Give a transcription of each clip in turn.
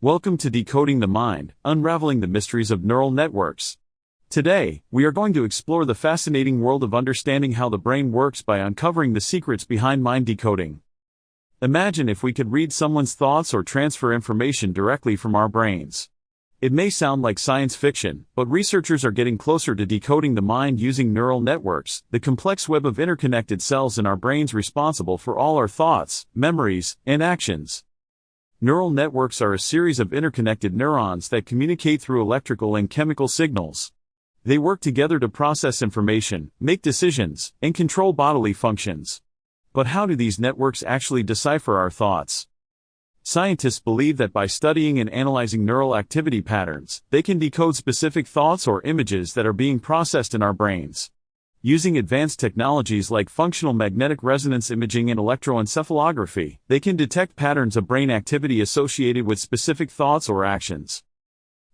Welcome to Decoding the Mind, Unraveling the Mysteries of Neural Networks. Today, we are going to explore the fascinating world of understanding how the brain works by uncovering the secrets behind mind decoding. Imagine if we could read someone's thoughts or transfer information directly from our brains. It may sound like science fiction, but researchers are getting closer to decoding the mind using neural networks, the complex web of interconnected cells in our brains responsible for all our thoughts, memories, and actions. Neural networks are a series of interconnected neurons that communicate through electrical and chemical signals. They work together to process information, make decisions, and control bodily functions. But how do these networks actually decipher our thoughts? Scientists believe that by studying and analyzing neural activity patterns, they can decode specific thoughts or images that are being processed in our brains. Using advanced technologies like functional magnetic resonance imaging and electroencephalography, they can detect patterns of brain activity associated with specific thoughts or actions.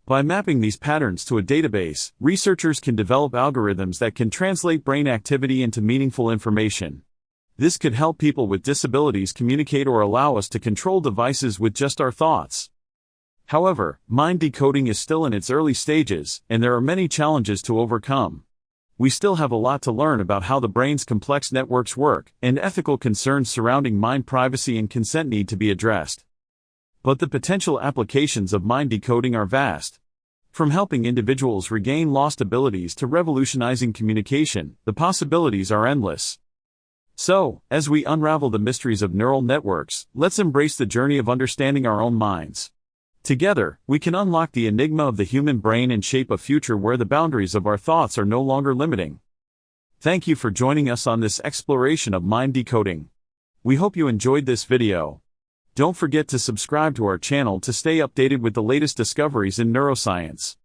By mapping these patterns to a database, researchers can develop algorithms that can translate brain activity into meaningful information. This could help people with disabilities communicate or allow us to control devices with just our thoughts. However, mind decoding is still in its early stages, and there are many challenges to overcome. We still have a lot to learn about how the brain's complex networks work, and ethical concerns surrounding mind privacy and consent need to be addressed. But the potential applications of mind decoding are vast. From helping individuals regain lost abilities to revolutionizing communication, the possibilities are endless. So, as we unravel the mysteries of neural networks, let's embrace the journey of understanding our own minds. Together, we can unlock the enigma of the human brain and shape a future where the boundaries of our thoughts are no longer limiting. Thank you for joining us on this exploration of mind decoding. We hope you enjoyed this video. Don't forget to subscribe to our channel to stay updated with the latest discoveries in neuroscience.